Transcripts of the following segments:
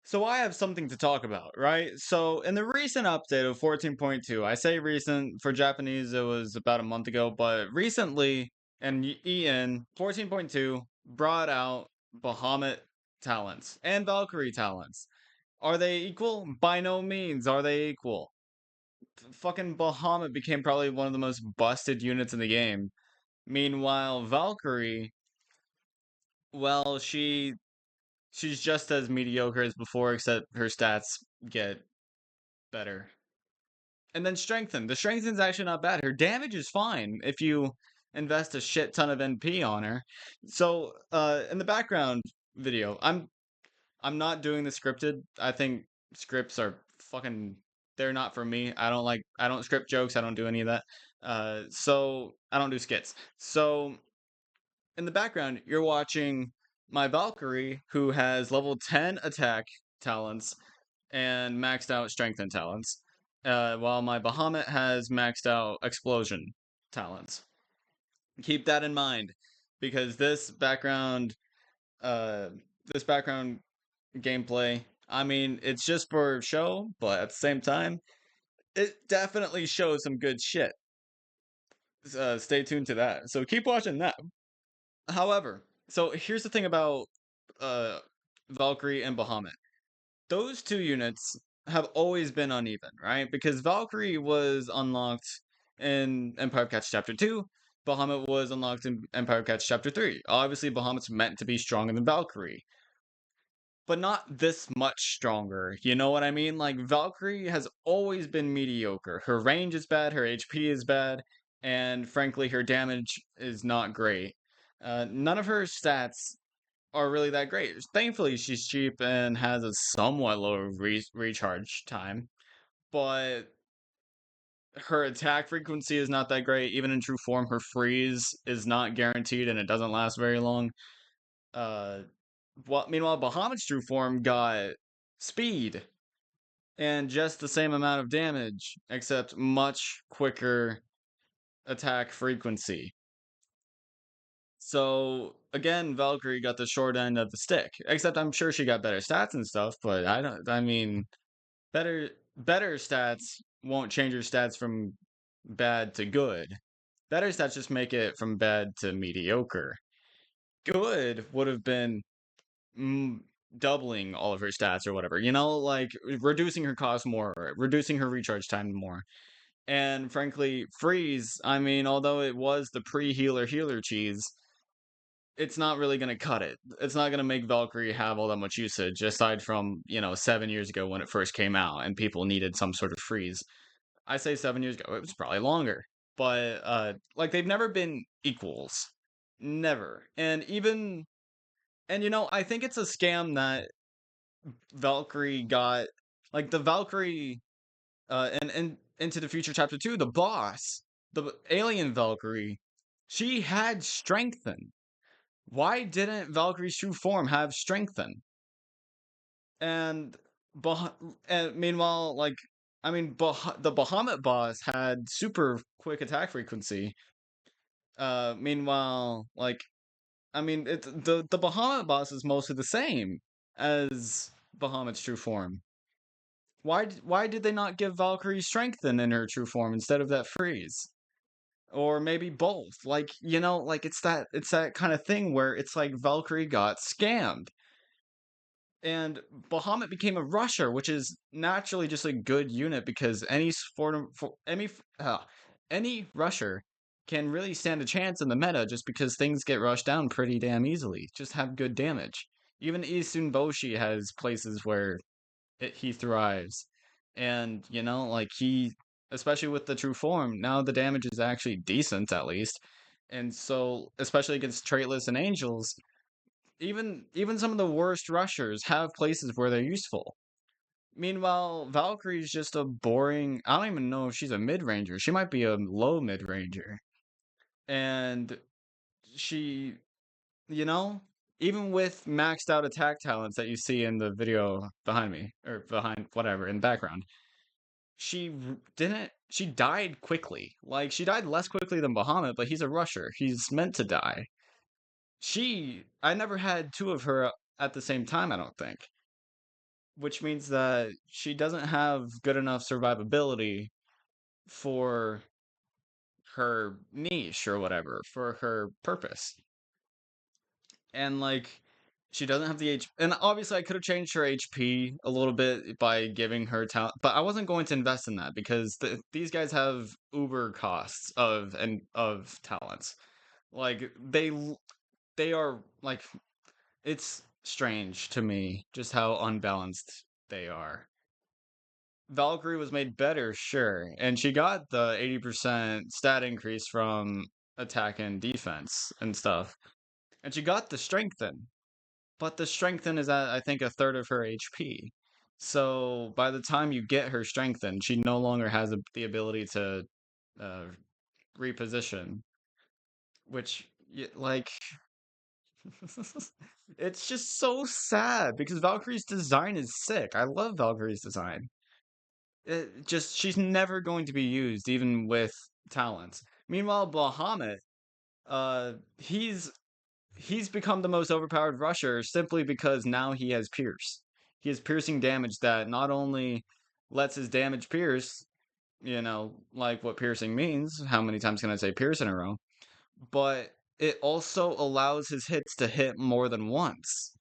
So I have something to talk about, right? So in the recent update of 14.2, I say recent, for Japanese it was about a month ago, but recently in EN 14.2 brought out Bahamut talents and Valkyrie talents. Are they equal? By no means are they equal. Fucking Bahamut became probably one of the most busted units in the game. Meanwhile, Valkyrie, well, she's just as mediocre as before, except her stats get better. And then strengthen. The strengthen's actually not bad. Her damage is fine if you invest a shit ton of NP on her. So, in the background video, I'm not doing the scripted. I think scripts are fucking they're not for me. I don't script jokes, I don't do any of that. So I don't do skits. So in the background, you're watching my Valkyrie, who has level 10 attack talents and maxed out strength and talents, while my Bahamut has maxed out explosion talents. Keep that in mind, because uh, this background gameplay, I mean, it's just for show, but at the same time, it definitely shows some good shit. Stay tuned to that. So keep watching that. However, so here's the thing about uh, Valkyrie and Bahamut. Those two units have always been uneven, right? Because Valkyrie was unlocked in Empire of Cats Chapter 2, Bahamut was unlocked in Empire of Cats Chapter 3. Obviously, Bahamut's meant to be stronger than Valkyrie, but not this much stronger. You know what I mean? Like, Valkyrie has always been mediocre. Her range is bad, her HP is bad, and frankly, her damage is not great. None of her stats are really that great. Thankfully, she's cheap and has a somewhat low recharge time, but her attack frequency is not that great. Even in true form, her freeze is not guaranteed and it doesn't last very long. Uh, Meanwhile, Bahamut's true form got speed and just the same amount of damage, except much quicker attack frequency. So again, Valkyrie got the short end of the stick. Except I'm sure she got better stats and stuff, but I mean better stats won't change her stats from bad to good. Better stats just make it from bad to mediocre. Good would have been mm, doubling all of her stats or whatever. You know, like reducing her cost more, or reducing her recharge time more. And frankly, freeze, I mean, although it was the pre-healer healer cheese, it's not really going to cut it. It's not going to make Valkyrie have all that much usage, aside from, 7 years ago when it first came out and people needed some sort of freeze. I say 7 years ago, it was probably longer. But, like, they've never been equals. Never. I think it's a scam that Valkyrie got, like, the Valkyrie, and Into the Future Chapter 2, the boss, the alien Valkyrie, she had strengthen. Why didn't Valkyrie's true form have strengthen? And and meanwhile, like I mean, the Bahamut boss had super quick attack frequency. Meanwhile, like I mean, the Bahamut boss is mostly the same as Bahamut's true form. Why did they not give Valkyrie strengthen in her true form instead of that freeze? Or maybe both. Like, like it's that kind of thing where it's like Valkyrie got scammed. And Bahamut became a rusher, which is naturally just a good unit because any rusher can really stand a chance in the meta just because things get rushed down pretty damn easily. Just have good damage. Even Isun Boshi has places where he thrives. And, like especially with the true form, now the damage is actually decent at least. And so, especially against traitless and angels, even some of the worst rushers have places where they're useful. Meanwhile, Valkyrie's just a boring. I don't even know if she's a mid ranger. She might be a low mid ranger, and she, you know, even with maxed out attack talents that you see in the video behind me or behind whatever in the background, didn't. She died quickly. Like she died less quickly than Bahamut, but he's a rusher. He's meant to die. I never had two of her at the same time, I don't think. which means that she doesn't have good enough survivability for her niche or whatever, for her purpose. And like she doesn't have the H, and obviously I could have changed her HP a little bit by giving her talent, but I wasn't going to invest in that because these guys have uber costs of talents. Like they are like, it's strange to me just how unbalanced they are. Valkyrie was made better, sure, and she got the 80% stat increase from attack and defense and stuff, and she got the strengthen, but the strengthen is at I think a third of her HP. So by the time you get her strengthen, she no longer has the ability to uh, reposition, which like it's just so sad because Valkyrie's design is sick. I love Valkyrie's design. It just she's never going to be used even with talents. Meanwhile, Bahamut, uh, he's he's become the most overpowered rusher simply because now he has pierce. He has piercing damage that not only lets his damage pierce, like what piercing means. How many times can I say pierce in a row? But it also allows his hits to hit more than once.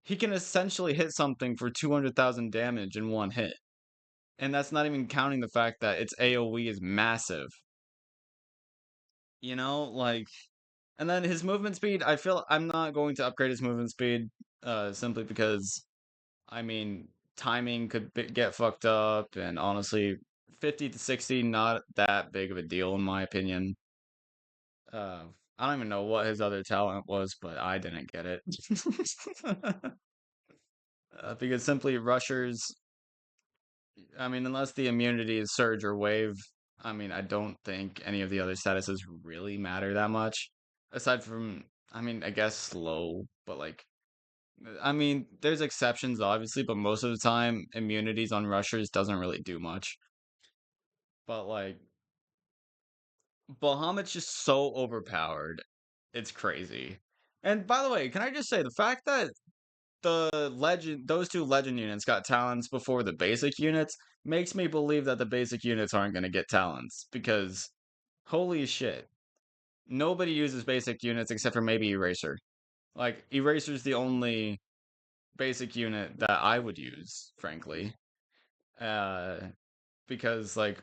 He can essentially hit something for 200,000 damage in one hit. And that's not even counting the fact that its AoE is massive. Like, and then his movement speed, I feel I'm not going to upgrade his movement speed simply because, I mean, timing could get fucked up, and honestly, 50 to 60, not that big of a deal in my opinion. Uh, I don't even know what his other talent was, but I didn't get it. Because simply rushers, I mean, unless the immunity is surge or wave, I mean, I don't think any of the other statuses really matter that much. Aside from, I mean, I guess slow, but like, I mean, there's exceptions obviously, but most of the time, immunities on rushers doesn't really do much. But like, Bahamut's just so overpowered. It's crazy. And by the way, can I just say the fact that those two legend units got talents before the basic units makes me believe that the basic units aren't going to get talents because holy shit, nobody uses basic units except for maybe Eraser. Like Eraser's the only basic unit that I would use, frankly, uh, because like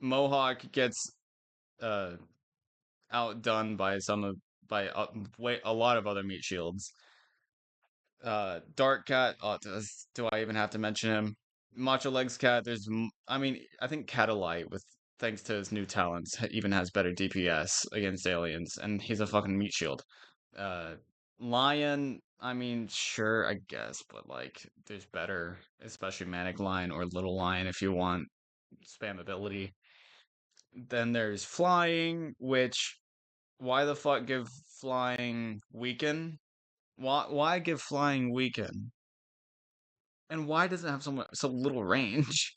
Mohawk gets uh outdone by a lot of other meat shields. Dark Cat. Oh, do I even have to mention him? Macho Legs Cat. I mean, I think Catalite, with thanks to his new talents, even has better DPS against aliens, and he's a fucking meat shield. Uh, Lion. I mean, sure, I guess, but like, there's better, especially Manic Lion or Little Lion if you want spam ability. Then there's Flying, which why the fuck give Flying weaken? Why give Flying weaken? And why does it have so little range?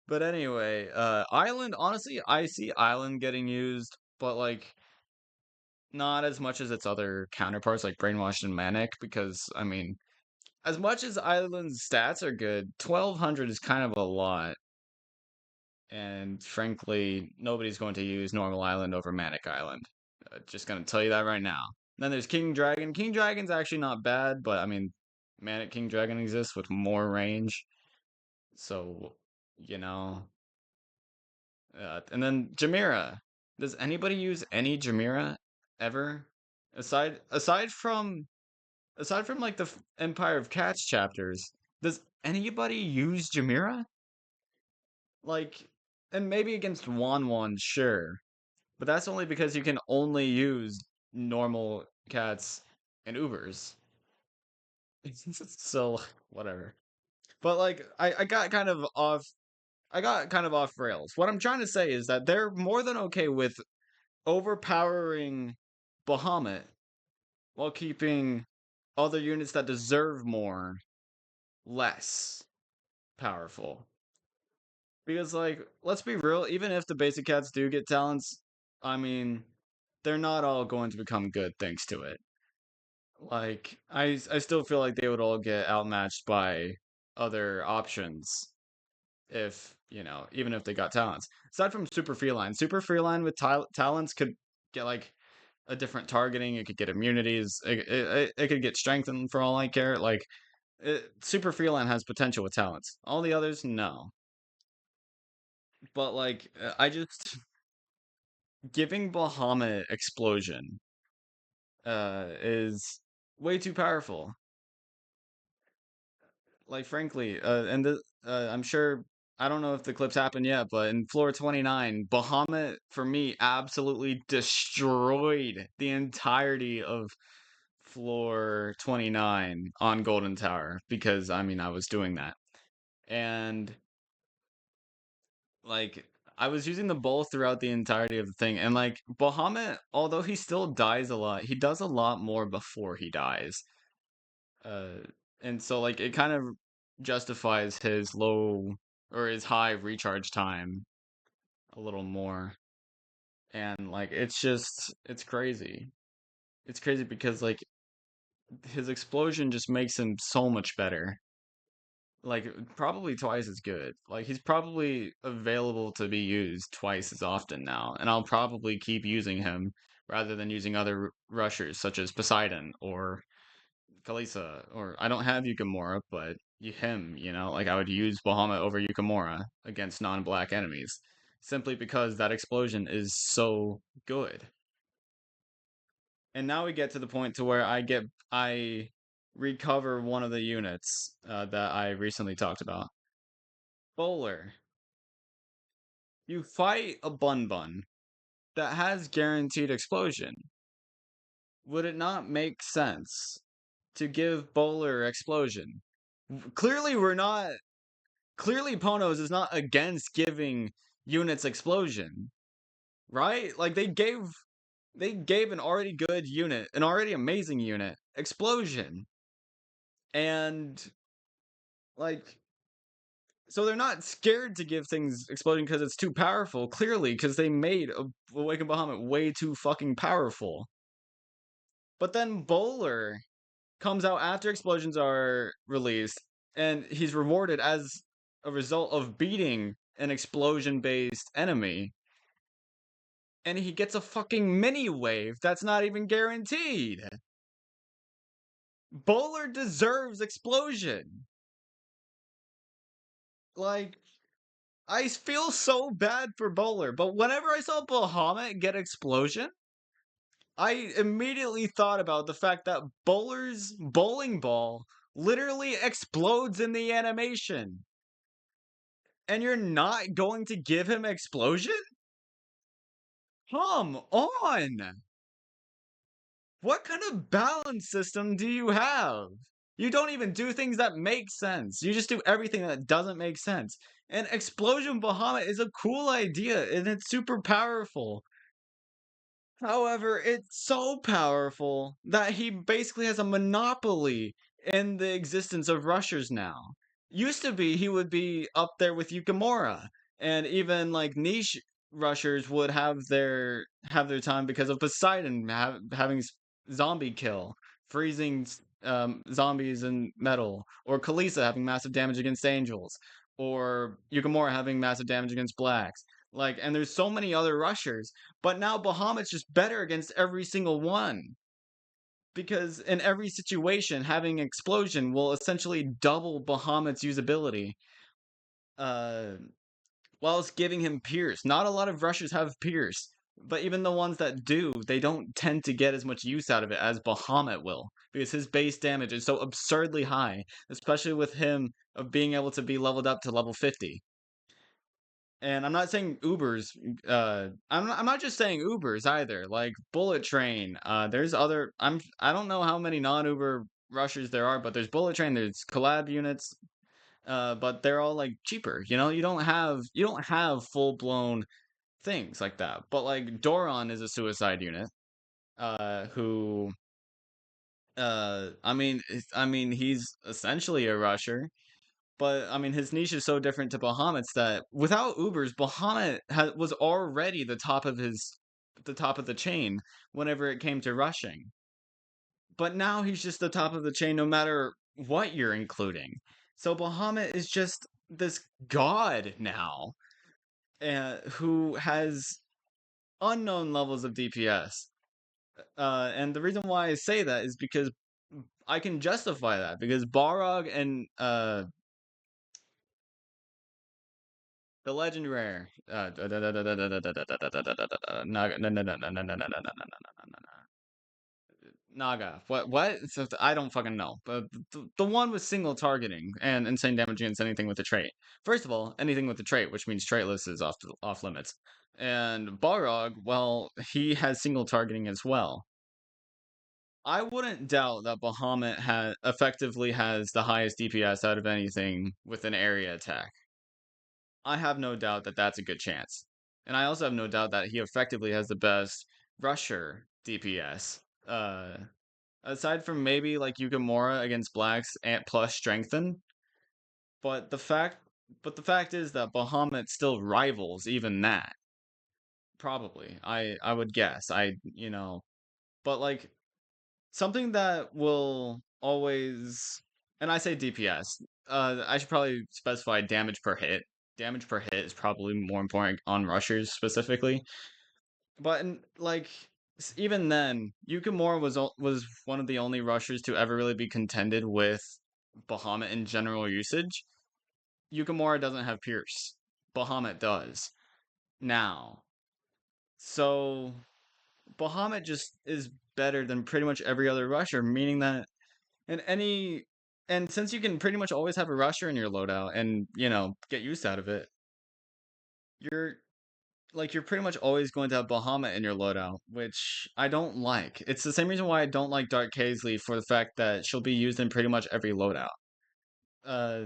But anyway, Island, honestly, I see Island getting used, but like not as much as its other counterparts like Brainwashed and Manic, because I mean, as much as Island's stats are good, 1200 is kind of a lot. And frankly, nobody's going to use Normal Island over Manic Island. Just gonna tell you that right now. Then there's King Dragon. King Dragon's actually not bad, but I mean, Manic King Dragon exists with more range. So, you know. And then Jamira. Does anybody use any Jamira ever? Aside from like the Empire of Cats chapters, does anybody use Jamira? Like, and maybe against Wan, sure, but that's only because you can only use normal cats and Ubers. So whatever. But like, I got kind of off rails. What I'm trying to say is that they're more than okay with overpowering Bahamut while keeping other units that deserve more less powerful. Because like, let's be real, even if the basic cats do get talents, I mean, they're not all going to become good thanks to it. Like I still feel like they would all get outmatched by other options if, even if they got talents. Aside from Super Feline with talents could get like a different targeting. It could get immunities. It could get strengthened for all I care. Like Super Feline has potential with talents. All the others, no. But like I just giving Bahamut explosion is way too powerful. Like frankly, I'm sure I don't know if the clips happened yet, but in floor 29, Bahamut for me absolutely destroyed the entirety of floor 29 on Golden Tower because I was doing that. And like I was using the bowl throughout the entirety of the thing. And like Bahamut, although he still dies a lot, he does a lot more before he dies. Uh, and so like it kind of justifies his low or his high recharge time a little more. And like it's crazy. It's crazy because like his explosion just makes him so much better. Like probably twice as good. Like he's probably available to be used twice as often now, and I'll probably keep using him rather than using other rushers such as Poseidon or Kalisa, or I don't have Yukimura, but him, like I would use Bahamut over Yukimura against non-black enemies, simply because that explosion is so good. And now we get to the point to where I recover one of the units that I recently talked about. Bowler. You fight a Bun Bun that has guaranteed explosion. Would it not make sense to give Bowler explosion? Clearly, we're not. Clearly, Ponos is not against giving units explosion, right? Like they gave an already good unit, an already amazing unit, explosion, and like so they're not scared to give things exploding because it's too powerful. Clearly, because they made Awakened Bahamut way too fucking powerful. But then Bowler comes out after explosions are released, and he's rewarded as a result of beating an explosion-based enemy. And he gets a fucking mini wave that's not even guaranteed. Bowler deserves explosion. Like, I feel so bad for Bowler, but whenever I saw Bahamut get explosion, I immediately thought about the fact that Bowler's bowling ball literally explodes in the animation. And you're not going to give him explosion? Come on! What kind of balance system do you have? You don't even do things that make sense. You just do everything that doesn't make sense. And Explosion Bahamut is a cool idea and it's super powerful. However, it's so powerful that he basically has a monopoly in the existence of rushers now. Used to be he would be up there with Yukimura, and even like niche rushers would have their time because of Poseidon having zombie kill, freezing zombies in metal, or Kalisa having massive damage against angels, or Yukimura having massive damage against blacks. Like, and there's so many other rushers, but now Bahamut's just better against every single one. Because in every situation, having explosion will essentially double Bahamut's usability. Uh, whilst giving him Pierce. Not a lot of rushers have Pierce, but even the ones that do, they don't tend to get as much use out of it as Bahamut will. Because his base damage is so absurdly high, especially with him of being able to be leveled up to level 50. And I'm not saying Ubers. I'm not just saying Ubers either. Like Bullet Train. There's other. I don't know how many non-Uber rushers there are, but there's Bullet Train. There's collab units. But they're all like cheaper. You don't have full blown things like that. But like Doron is a suicide unit. Who. I mean, he's essentially a rusher. But I mean, his niche is so different to Bahamut's that without Ubers, Bahamut was already the top of the chain whenever it came to rushing. but now he's just the top of the chain no matter what you're including. So Bahamut is just this god now, who has unknown levels of DPS. And the reason why I say that is because I can justify that because Balrog and the legend rare Naga, no, no, no, no, no, no, no, no, no, no, no, no, Naga. What? So I don't fucking know. But the one with single targeting and insane damage against anything with a trait. First of all, anything with a trait, which means traitless, is off limits. And Balrog, well, he has single targeting as well. I wouldn't doubt that Bahamut effectively has the highest DPS out of anything with an area attack. I have no doubt that that's a good chance. And I also have no doubt that he effectively has the best rusher DPS. Aside from maybe like Yukimura against blacks and plus strengthen, but the fact is that Bahamut still rivals even that. Probably. I would guess. But like something that will always, and I say DPS, I should probably specify damage per hit. Damage per hit is probably more important on rushers specifically. But like even then, Yukimura was one of the only rushers to ever really be contended with Bahamut in general usage. Yukimura doesn't have Pierce. Bahamut does now. So Bahamut just is better than pretty much every other rusher, meaning that in any and since you can pretty much always have a rusher in your loadout and, get used out of it, you're you're pretty much always going to have Bahamut in your loadout, which I don't like. It's the same reason why I don't like Dark Kaisley for the fact that she'll be used in pretty much every loadout. Uh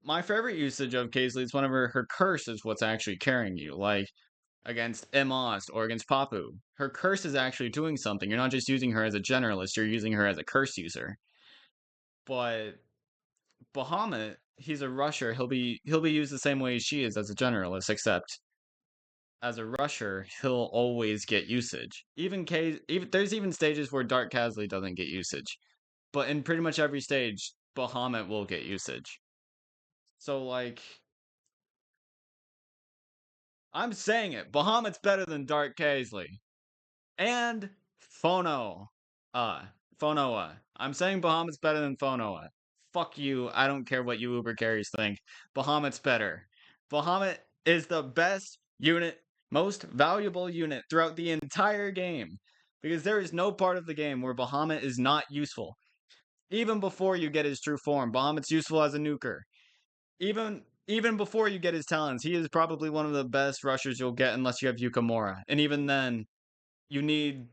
my favorite usage of Kaisley is whenever her curse is what's actually carrying you, like against Emost or against Papu. Her curse is actually doing something. You're not just using her as a generalist, you're using her as a curse user. But Bahamut, he's a rusher. He'll be used the same way she is as a generalist, except as a rusher, he'll always get usage. Even there's even stages where Dark Casley doesn't get usage, but in pretty much every stage, Bahamut will get usage. So I'm saying it, Bahamut's better than Dark Casley and Phono. Uh, Phonoa. I'm saying Bahamut's better than Phonoa. Fuck you. I don't care what you Uber carriers think. Bahamut's better. Bahamut is the best unit, most valuable unit throughout the entire game. Because there is no part of the game where Bahamut is not useful. Even before you get his true form, Bahamut's useful as a nuker. Even before you get his talents, he is probably one of the best rushers you'll get unless you have Yukimura. And even then, you need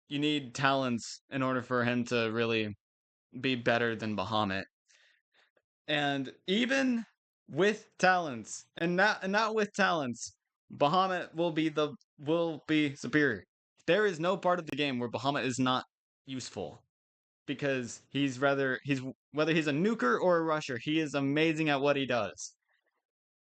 you need talents in order for him to really be better than Bahamut. And even with talents, and not with talents, Bahamut will be superior. There is no part of the game where Bahamut is not useful because he's whether he's a nuker or a rusher, he is amazing at what he does.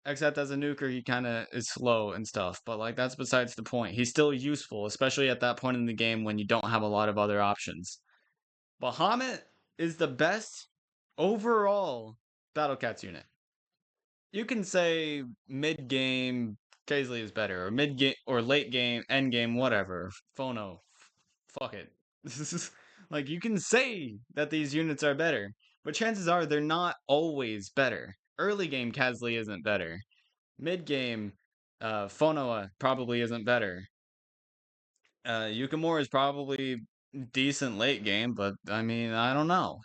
Except as a nuker, he kind of is slow and stuff, but that's besides the point. He's still useful, especially at that point in the game when you don't have a lot of other options. Bahamut is the best overall Battle Cats unit. You can say mid game Kaisley is better, or mid game or late game, end game, whatever. Phono, fuck it. You can say that these units are better, but chances are they're not always better. Early game Kaisley isn't better. Mid game, Phonoa probably isn't better. Yukimura is probably decent late game, but I mean, I don't know.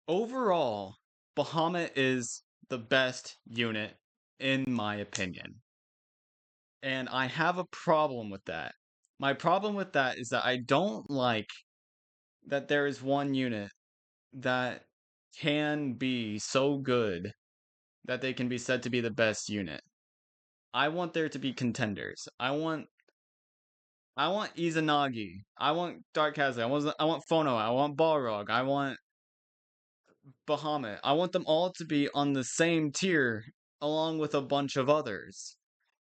Overall, Bahamut is the best unit in my opinion. And I have a problem with that. My problem with that is that I don't like that there is one unit that can be so good that they can be said to be the best unit. I want there to be contenders. I want Izanagi. I want Dark Kazai. I want Phono. I want Balrog. I want Bahamut. I want them all to be on the same tier along with a bunch of others.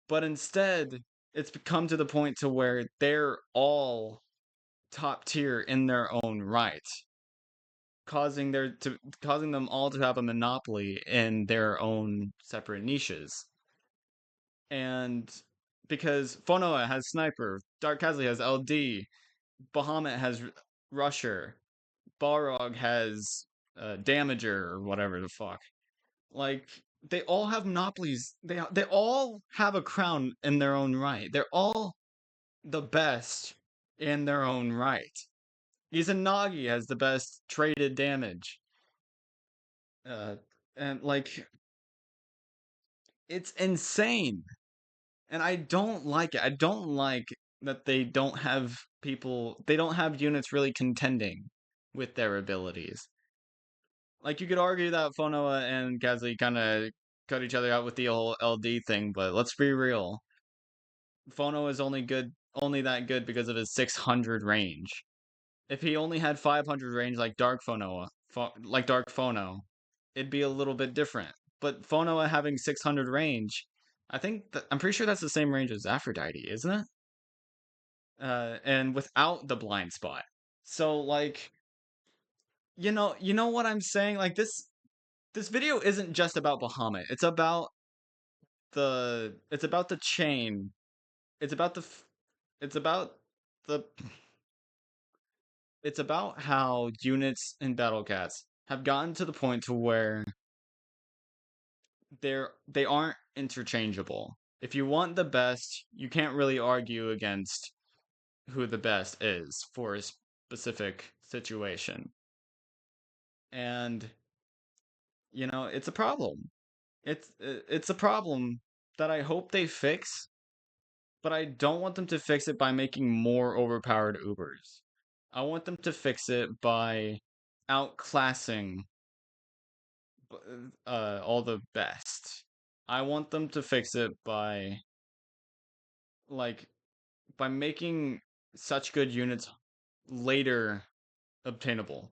But instead, it's come to the point to where they're all top tier in their own right, causing them all to have a monopoly in their own separate niches. And because Phonoa has sniper, Dark Kazli has LD, Bahamut has rusher, Balrog has damager or whatever the fuck. Like they all have monopolies. They all have a crown in their own right. They're all the best in their own right. Izanagi has the best traded damage. Uh, and like it's insane. And I don't like it. I don't like that they don't have units really contending with their abilities. Like you could argue that Phonoa and Kazli kind of cut each other out with the whole LD thing, but let's be real. Phono is only that good because of his 600 range. If he only had 500 range like like Dark Phono, it'd be a little bit different. But Phono having 600 range, I'm pretty sure that's the same range as Aphrodite, isn't it? And without the blind spot. So like, you know what I'm saying? Like this video isn't just about Bahamut. It's about the chain. It's about it's about the it's about how units in Battle Cats have gotten to the point to where they aren't interchangeable. If you want the best, you can't really argue against who the best is for a specific situation. And it's a problem. It's a problem that I hope they fix, but I don't want them to fix it by making more overpowered Ubers. I want them to fix it by outclassing all the best. I want them to fix it like by making such good units later obtainable.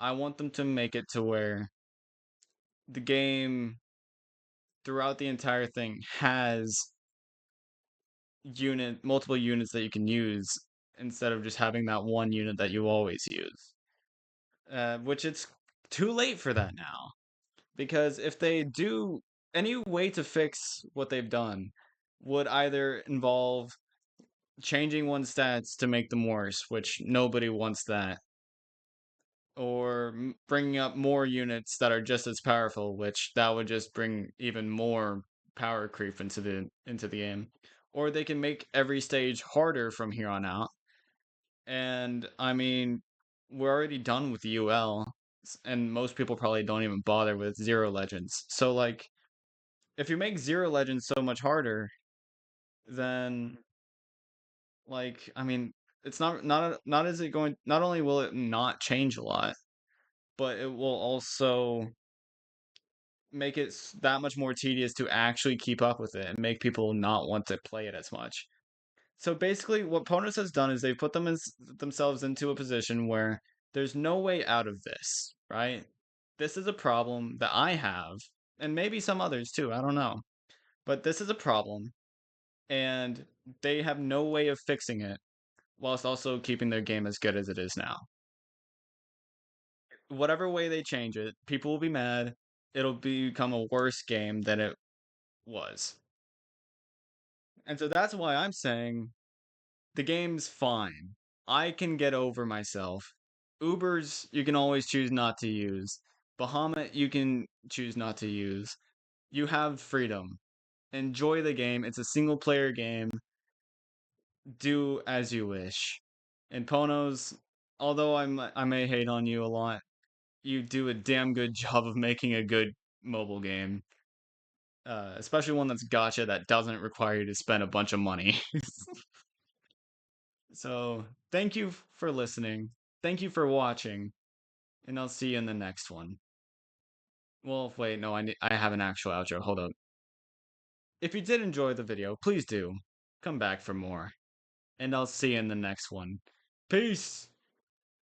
I want them to make it to where the game throughout the entire thing has multiple units that you can use instead of just having that one unit that you always use. Which it's too late for that now. Because if they do any way to fix what they've done would either involve changing one's stats to make them worse, which nobody wants that, or bringing up more units that are just as powerful, which that would just bring even more power creep into the game. Or they can make every stage harder from here on out. And I mean, we're already done with UL, and most people probably don't even bother with Zero Legends. So like, if you make Zero Legends so much harder, then like, I mean, it's not is it going not only will it not change a lot, but it will also make it that much more tedious to actually keep up with it and make people not want to play it as much. So basically, what Ponos has done is they've put themselves into a position where there's no way out of this, right? This is a problem that I have, and maybe some others too, I don't know. But this is a problem, and they have no way of fixing it whilst also keeping their game as good as it is now. Whatever way they change it, people will be mad. It'll become a worse game than it was. And so that's why I'm saying the game's fine. I can get over myself. Ubers, you can always choose not to use. Bahamut, you can choose not to use. You have freedom. Enjoy the game. It's a single player game. Do as you wish. And Ponos, although I may hate on you a lot, you do a damn good job of making a good mobile game. Especially one that's gotcha that doesn't require you to spend a bunch of money. So, thank you for listening. Thank you for watching, and I'll see you in the next one. Well, wait, no, I have an actual outro. Hold up. If you did enjoy the video, please do come back for more, and I'll see you in the next one. Peace!